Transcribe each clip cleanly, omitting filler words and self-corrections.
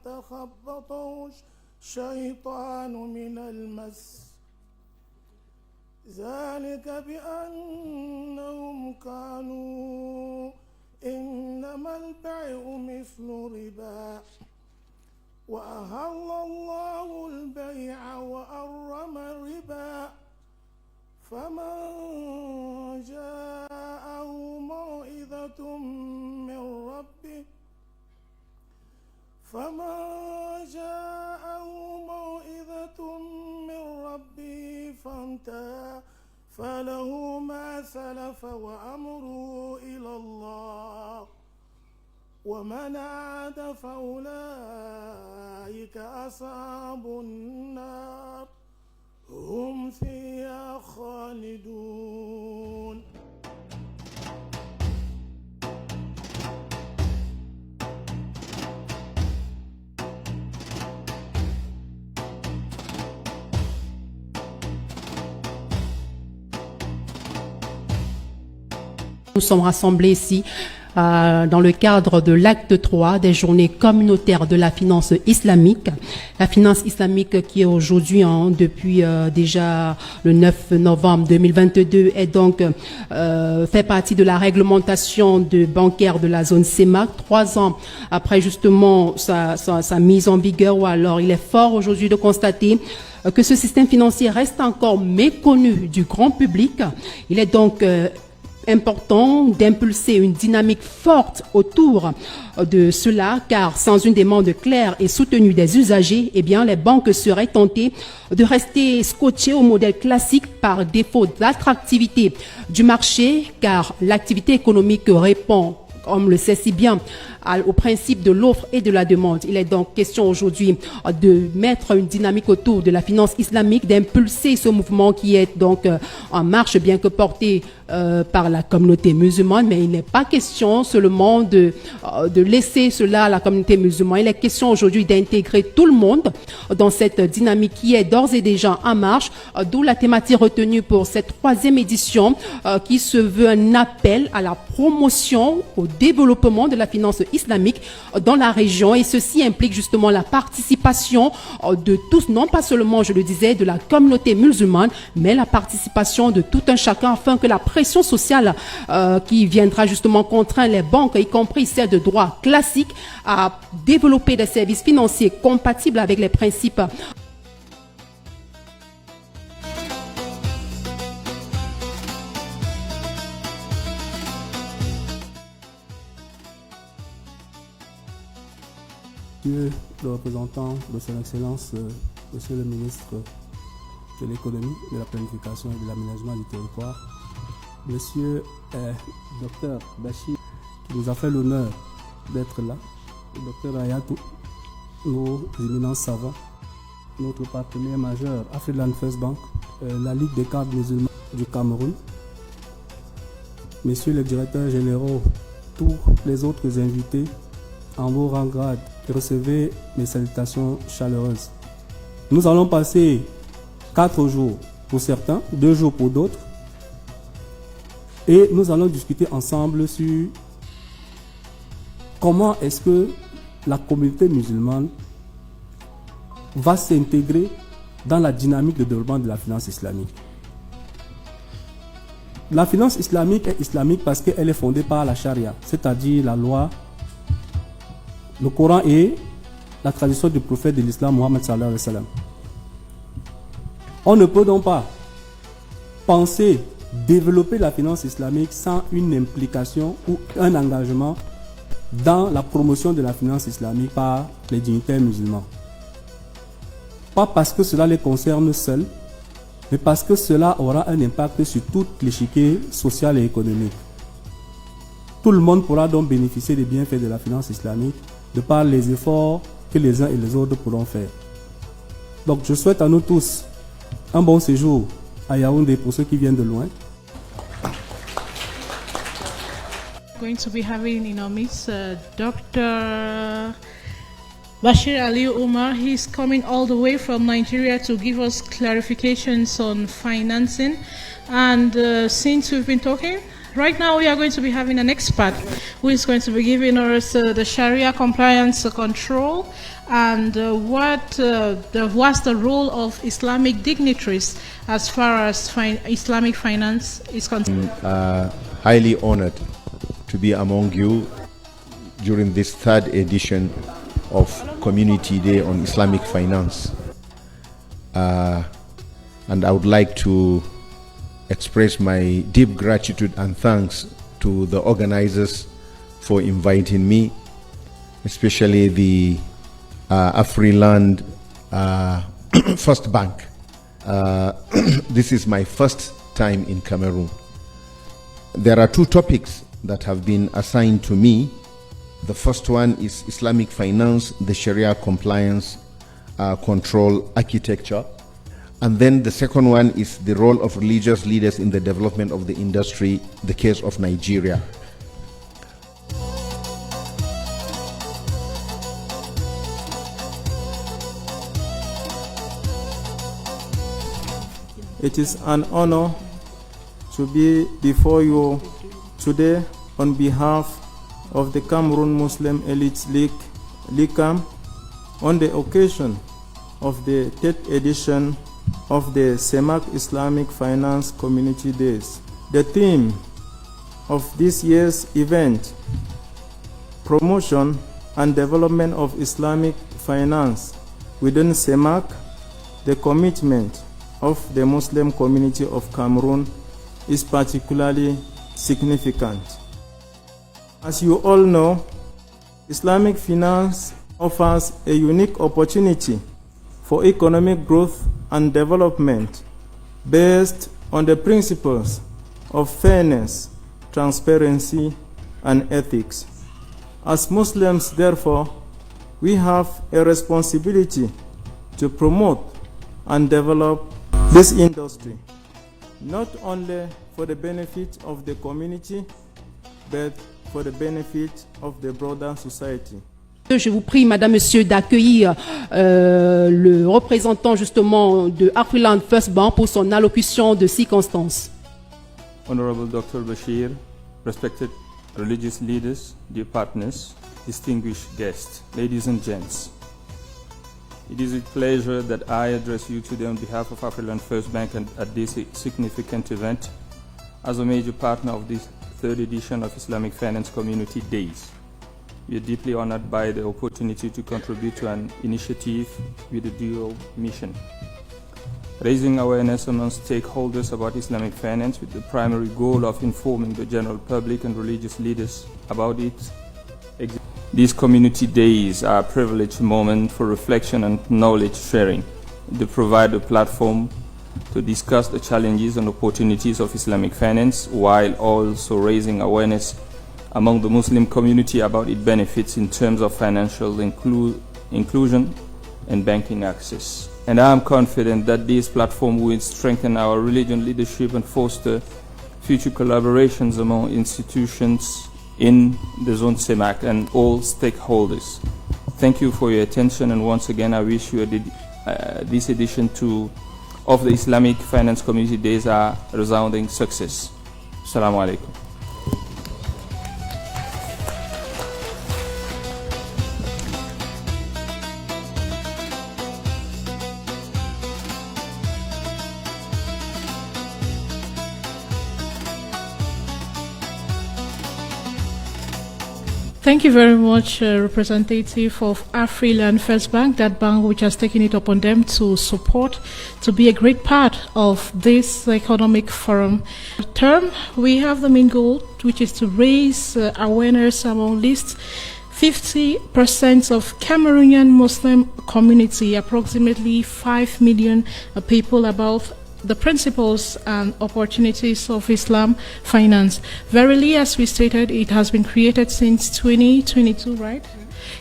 يتخبطه الشيطان من المس ذلك بأنهم قالوا إنما البيع مثل ربا وأحل الله البيع وحرم الربا فمن جاءه موعظة من ربه فانتهى فله ما سلف وأمره إلى الله ومن عاد فأولئك أصحاب النار هم فيها خالدون. Nous sommes rassemblés ici dans le cadre de l'acte 3 des journées communautaires de la finance islamique. La finance islamique qui est aujourd'hui, depuis déjà le 9 novembre 2022, est donc fait partie de la réglementation bancaire de la zone CEMAC, 3 ans après justement sa mise en vigueur. Ou alors il est fort aujourd'hui de constater que ce système financier reste encore méconnu du grand public. Il est donc important d'impulser une dynamique forte autour de cela, car sans une demande claire et soutenue des usagers, eh bien, les banques seraient tentées de rester scotchées au modèle classique par défaut d'attractivité du marché, car l'activité économique répond, comme le sait si bien, au principe de l'offre et de la demande. Il est donc question aujourd'hui de mettre une dynamique autour de la finance islamique, d'impulser ce mouvement qui est donc en marche, bien que porté par la communauté musulmane, mais il n'est pas question seulement de laisser cela à la communauté musulmane. Il est question aujourd'hui d'intégrer tout le monde dans cette dynamique qui est d'ores et déjà en marche, d'où la thématique retenue pour cette 3e édition qui se veut un appel à la promotion, au développement de la finance islamique dans la région, et ceci implique justement la participation de tous, non pas seulement, je le disais, de la communauté musulmane, mais la participation de tout un chacun afin que la pression sociale qui viendra justement contraindre les banques, y compris celles de droit classique, à développer des services financiers compatibles avec les principes Monsieur le représentant de son Excellence, Monsieur le ministre de l'économie, de la planification et de l'aménagement du territoire, Monsieur Dr Bachir, qui nous a fait l'honneur d'être là, le Dr Ayatou, nos éminents savants, notre partenaire majeur, Afriland First Bank, la Ligue des cadres musulmans du Cameroun, Messieurs les directeurs généraux, tous les autres invités, en vos rangs grades, recevez mes salutations chaleureuses. Nous allons passer 4 jours pour certains, 2 jours pour d'autres, et nous allons discuter ensemble sur comment est-ce que la communauté musulmane va s'intégrer dans la dynamique de développement de la finance islamique. La finance islamique est islamique parce qu'elle est fondée par la charia, c'est-à-dire la loi, le Coran et la tradition du prophète de l'islam, Mohammed sallallahu alayhi wa sallam. On ne peut donc pas penser développer la finance islamique sans une implication ou un engagement dans la promotion de la finance islamique par les dignitaires musulmans. Pas parce que cela les concerne seuls, mais parce que cela aura un impact sur tout l'échiquier social et économique. Tout le monde pourra donc bénéficier des bienfaits de la finance islamique de par les efforts que les uns et les autres pourront faire. Donc je souhaite à nous tous un bon séjour à Yaoundé pour ceux qui viennent de loin. Going to be having in our midst Dr. Bashir Ali Umar. He's coming all the way from Nigeria to give us clarifications on financing. And since we've been talking, right now we are going to be having an expert who is going to be giving us the Sharia compliance control and what's the role of Islamic dignitaries as far as Islamic finance is concerned? Highly honored to be among you during this third edition of Community Day on Islamic Finance. And I would like to express my deep gratitude and thanks to the organizers for inviting me, especially the Afriland First Bank. This is my first time in Cameroon. There are two topics that have been assigned to me. The first one is Islamic finance, the Sharia compliance control architecture. And then the second one is the role of religious leaders in the development of the industry, the case of Nigeria. It is an honor to be before you today on behalf of the Cameroon Muslim Elites League, LICAM, on the occasion of the 10th edition of the CEMAC Islamic Finance Community Days. The theme of this year's event, promotion and development of Islamic finance within CEMAC, the commitment of the Muslim community of Cameroon is particularly significant. As you all know, Islamic finance offers a unique opportunity for economic growth and development based on the principles of fairness, transparency, and ethics. As Muslims, therefore, we have a responsibility to promote and develop this industry, not only for the benefit of the community, but for the benefit of the broader society. Je vous prie, Madame, Monsieur, d'accueillir le représentant justement de Afriland First Bank pour son allocution de circonstance. Honorable Dr. Bashir, respected religious leaders, dear partners, distinguished guests, ladies and gents. It is with pleasure that I address you today on behalf of Afriland First Bank and at this significant event as a major partner of this third edition of Islamic Finance Community Days. We are deeply honored by the opportunity to contribute to an initiative with a dual mission: raising awareness among stakeholders about Islamic finance with the primary goal of informing the general public and religious leaders about its existence. These community days are a privileged moment for reflection and knowledge sharing. They provide a platform to discuss the challenges and opportunities of Islamic finance while also raising awareness among the Muslim community about its benefits in terms of financial inclusion and banking access. And I am confident that this platform will strengthen our religion leadership and foster future collaborations among institutions in the zone CEMAC and all stakeholders. Thank you for your attention, and once again I wish you this edition of the Islamic Finance Community Days a resounding success. Assalamu alaikum. Thank you very much, representative of Afriland First Bank, that bank which has taken it upon them to support, to be a great part of this economic forum. Term, we have the main goal, which is to raise awareness among least 50% of Cameroonian Muslim community, approximately 5 million people, about the principles and opportunities of Islam finance. Verily, as we stated, it has been created since 2022, right?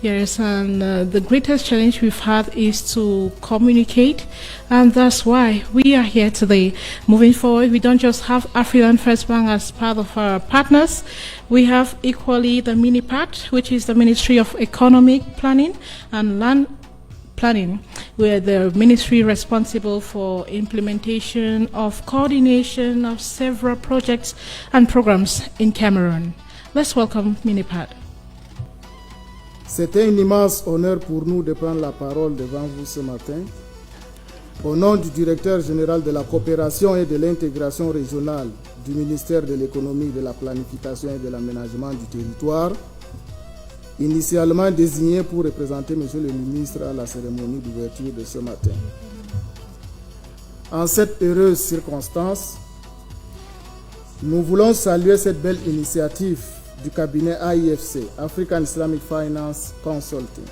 Yes, and the greatest challenge we've had is to communicate, and that's why we are here today. Moving forward, we don't just have Afriland First Bank as part of our partners. We have equally the MINIPAT, which is the Ministry of Economic Planning and Land Planning, where the ministry responsible for implementation of coordination of several projects and programs in Cameroon. Let's welcome MINIPAT. C'est un immense honneur pour nous de prendre la parole devant vous ce matin. Au nom du directeur général de la coopération et de l'intégration régionale du ministère de l'économie, de la planification et de l'aménagement du territoire, initialement désigné pour représenter M. le ministre à la cérémonie d'ouverture de ce matin. En cette heureuse circonstance, nous voulons saluer cette belle initiative du cabinet AIFC, African Islamic Finance Consulting,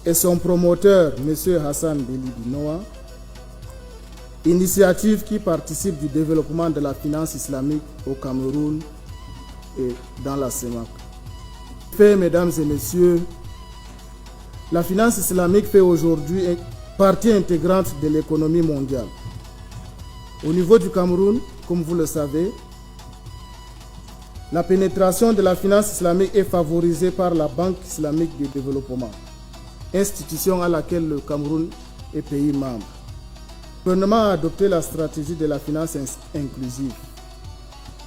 et son promoteur, M. Hassan Beli Binoa, initiative qui participe du développement de la finance islamique au Cameroun et dans la CEMAC. Mesdames et messieurs, la finance islamique fait aujourd'hui partie intégrante de l'économie mondiale. Au niveau du Cameroun, comme vous le savez, la pénétration de la finance islamique est favorisée par la Banque islamique de développement, institution à laquelle le Cameroun est pays membre. Le gouvernement a adopté la stratégie de la finance inclusive,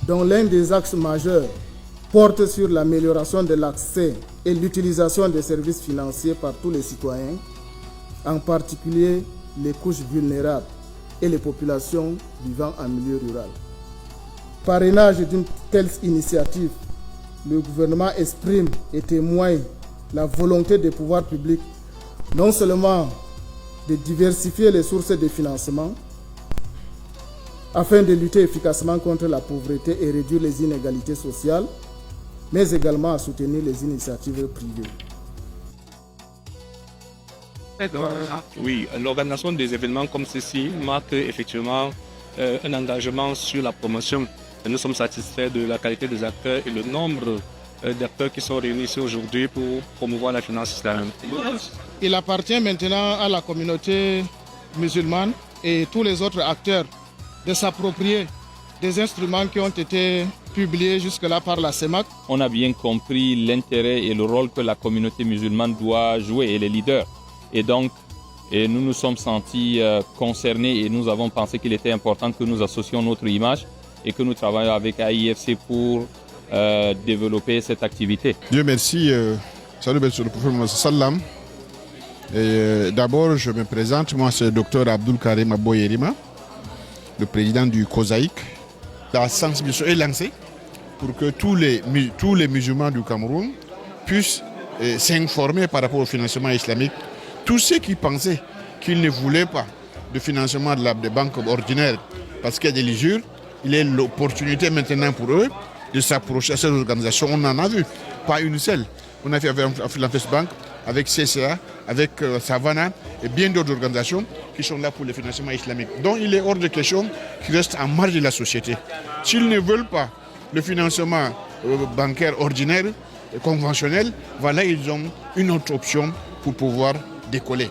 dont l'un des axes majeurs porte sur l'amélioration de l'accès et l'utilisation des services financiers par tous les citoyens, en particulier les couches vulnérables et les populations vivant en milieu rural. Parrainage d'une telle initiative, le gouvernement exprime et témoigne la volonté des pouvoirs publics non seulement de diversifier les sources de financement afin de lutter efficacement contre la pauvreté et réduire les inégalités sociales, mais également à soutenir les initiatives privées. Oui, l'organisation des événements comme ceci marque effectivement un engagement sur la promotion. Nous sommes satisfaits de la qualité des acteurs et le nombre d'acteurs qui sont réunis ici aujourd'hui pour promouvoir la finance islamique. Il appartient maintenant à la communauté musulmane et tous les autres acteurs de s'approprier des instruments qui ont été publiés jusque-là par la CEMAC. On a bien compris l'intérêt et le rôle que la communauté musulmane doit jouer et les leaders. Et donc, nous nous sommes sentis concernés et nous avons pensé qu'il était important que nous associons notre image et que nous travaillions avec AIFC pour développer cette activité. Dieu merci. Salut monsieur le prophète Mohammed sallam. D'abord, je me présente. Moi, c'est le docteur Abdul Karim Aboyerima, le président du COSAIC. La sensibilisation est lancée pour que tous les musulmans du Cameroun puissent s'informer par rapport au financement islamique. Tous ceux qui pensaient qu'ils ne voulaient pas de financement des banques ordinaires parce qu'il y a des lisures, il est l'opportunité maintenant pour eux de s'approcher à ces organisations. On en a vu, pas une seule. On a fait avec Philanthropist Bank, avec CCA, avec Savannah et bien d'autres organisations qui sont là pour le financement islamique. Donc il est hors de question qu'ils restent en marge de la société. S'ils ne veulent pas le financement bancaire ordinaire, conventionnel, voilà, ils ont une autre option pour pouvoir décoller.